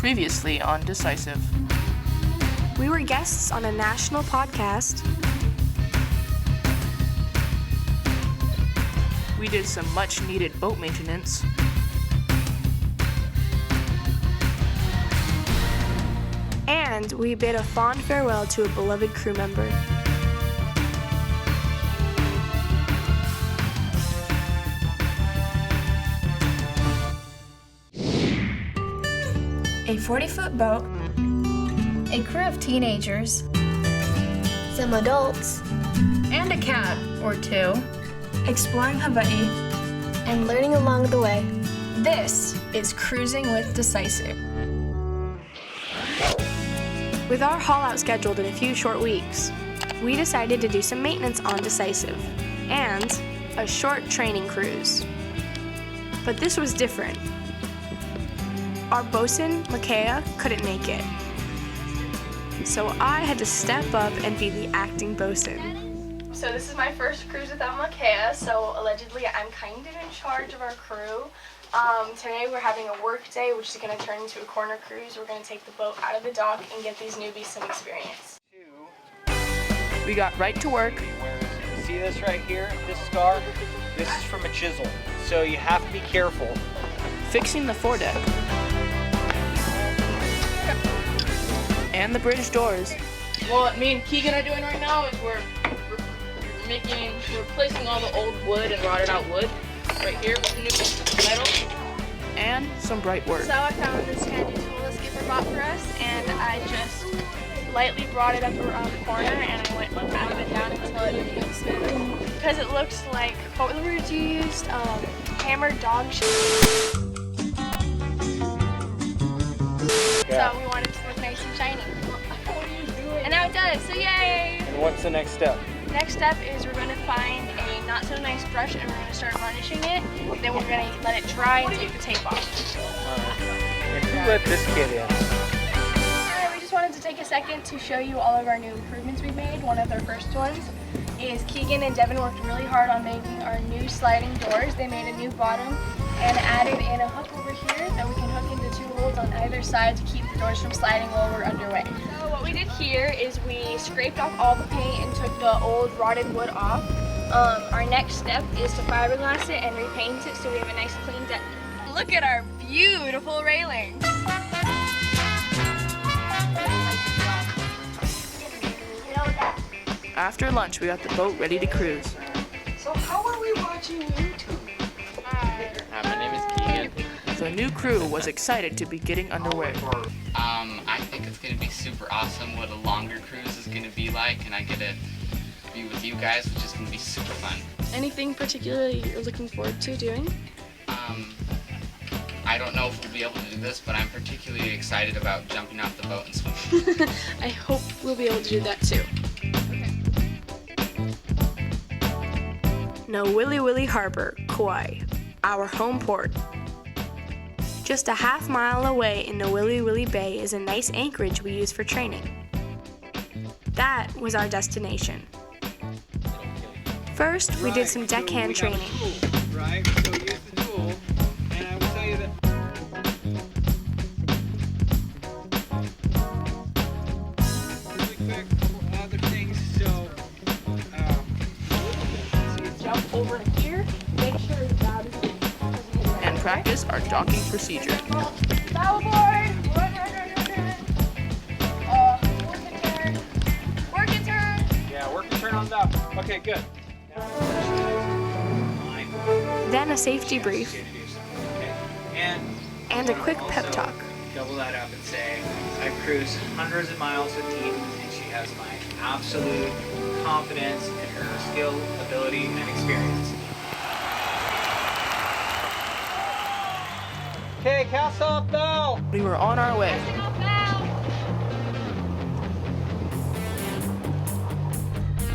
Previously on Decisive. We were guests on a national podcast. We did some much-needed boat maintenance. And we bid a fond farewell to a beloved crew member. A 40-foot boat, a crew of teenagers, some adults, and a cat or two, exploring Hawaii, and learning along the way. This is Cruising with Decisive. With our haul-out scheduled in a few short weeks, we decided to do some maintenance on Decisive and a short training cruise. But this was different. Our boatswain, Makaya, couldn't make it. So I had to step up and be the acting boatswain. So this is my first cruise without Makaya, so allegedly I'm kind of in charge of our crew. Today we're having a work day, which is going to turn into a corner cruise. We're going to take the boat out of the dock and get these newbies some experience. We got right to work. See this right here, this scar? This is from a chisel, so you have to be careful. Fixing the foredeck. And the bridge doors. What me and Keegan are doing right now is we're replacing all the old wood and rotted out wood right here with new metal. And some bright work. So I found this handy tool the skipper bought for us, and I just lightly brought it up around the corner and I went out of it down until it became smooth. Because it looks like, what were the words you used? Hammered dog shit. Yeah. So we wanted it to look nice and shiny. And now it does, so yay! And what's the next step? Next step is we're going to find a not so nice brush and we're going to start varnishing it. Then we're going to let it dry and take the tape off. And who let this kid in? Alright, we just wanted to take a second to show you all of our new improvements we've made. One of their first ones is Keegan and Devin worked really hard on making our new sliding doors. They made a new bottom and added in a hook over here that we can hook into two holes on either side to keep the doors from sliding while we're underway. So what we did here is we scraped off all the paint and took the old rotted wood off. Our next step is to fiberglass it and repaint it so we have a nice clean deck. Look at our beautiful railings. After lunch, we got the boat ready to cruise. So how are we watching YouTube? Hi, my name is Keegan. The new crew was excited to be getting underway. I think it's going to be super awesome what a longer cruise is going to be like, and I get to be with you guys, which is going to be super fun. Anything particularly you're looking forward to doing? I don't know if we'll be able to do this, but I'm particularly excited about jumping off the boat and swimming. I hope we'll be able to do that too. Nawiliwili Harbor, Kauai, our home port. Just a half mile away in Nawiliwili Bay is a nice anchorage we use for training. That was our destination. First, we did some deckhand training. Right, so use the tool, and I will tell you that really quick, couple other things, so Jump over here, make sure the bow is And practice our docking procedure. bow aboard! Run. Work and turn! yeah, work and turn on down. Okay, good. Then a safety brief Okay. and a quick pep talk. Double that up and say, I've cruised hundreds of miles with Eve, and she has my absolute confidence in her skill, ability, and experience. Okay, cast off now! We were on our way.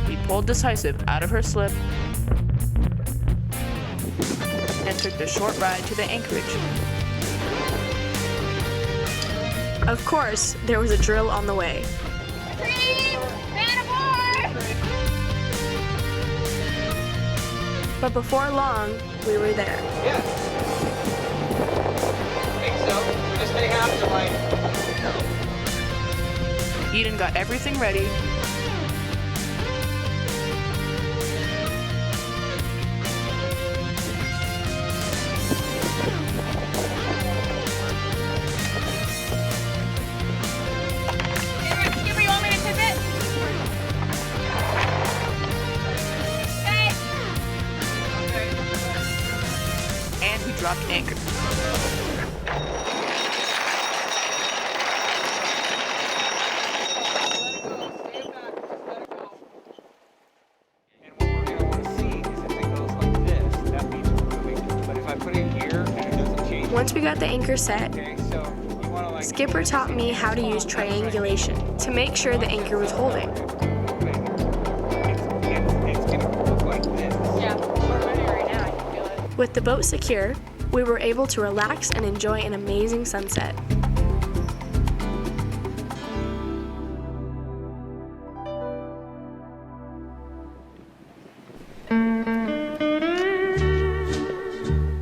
We pulled Decisive out of her slip and took the short ride to the anchorage. Of course, there was a drill on the way. But before long, we were there. Yes. Okay, so we just may have to Eden got everything ready. Skipper, you want me to pivot? And we dropped anchor. Once we got the anchor set, Skipper taught me how to use triangulation to make sure the anchor was holding. With the boat secure, we were able to relax and enjoy an amazing sunset.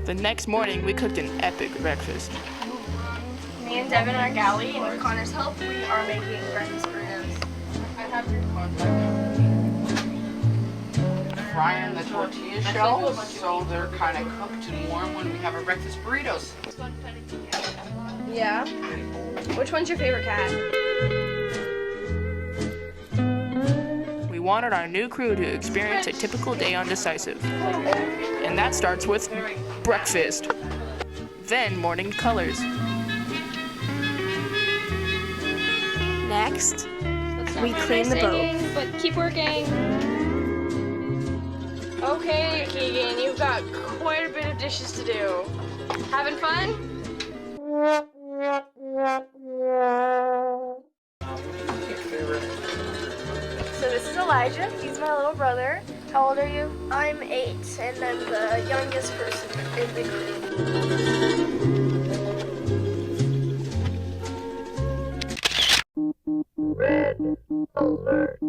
The next morning, we cooked an epic breakfast. Me and Devin are galley, and with Connor's help, we are making breakfast burritos. I have your Frying the tortilla shells so they're kind of cooked and warm when we have our breakfast burritos. Yeah? Which one's your favorite cat? We wanted our new crew to experience a typical day on Decisive. And that starts with breakfast. Then morning colors. Next, we clean the boat. But keep working. Okay, Keegan, you've got quite a bit of dishes to do. Having fun? So this is Elijah. He's my little brother. How old are you? I'm 8, and I'm the youngest person in the group. Red alert.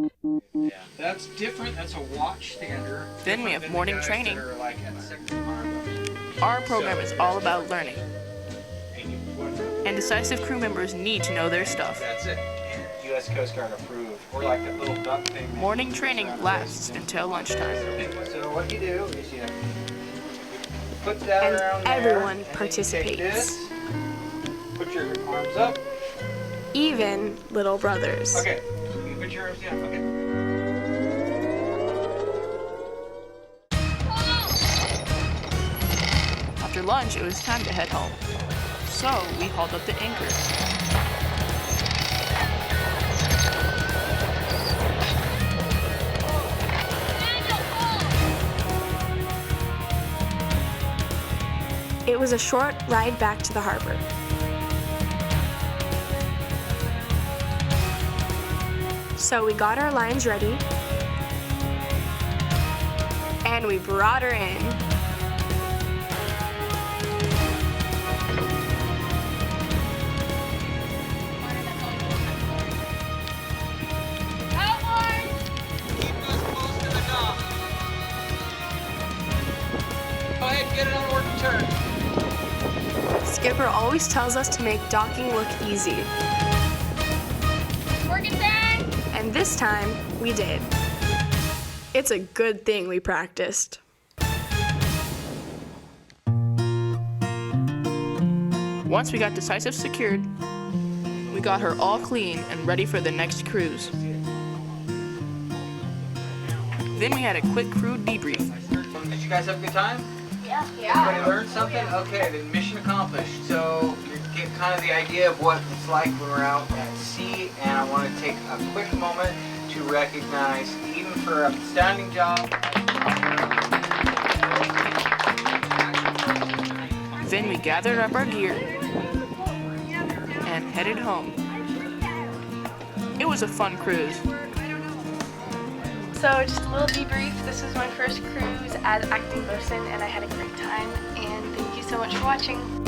Yeah, that's different. That's a watchstander. Then we have morning training. Like at 6 tomorrow. Our program is all about learning. And Decisive crew members need to know their stuff. That's it. U.S. Coast Guard approved. We're like that little duck thing. Morning training lasts until lunchtime. So what you do is you put that And around everyone there, participates. And then you take this, put your arms up. Even little brothers. Okay. You put your arms down. Okay. After lunch, it was time to head home. So we hauled up the anchor. It was a short ride back to the harbor. So we got our lines ready, and we brought her in. Go ahead, get it on working turn. Skipper always tells us to make docking look easy. Working turn! And this time, we did. It's a good thing we practiced. Once we got Decisive secured, we got her all clean and ready for the next cruise. Then we had a quick crew debrief. Did you guys have a good time? Yeah. Everybody learned something? Okay, then mission accomplished. So you get kind of the idea of what it's like when we're out at sea, and I want to take a quick moment to recognize Eden for her outstanding job. Then we gathered up our gear and headed home. It was a fun cruise. So just a little debrief. This was my first cruise as acting bosun, and I had a great time. And thank you so much for watching.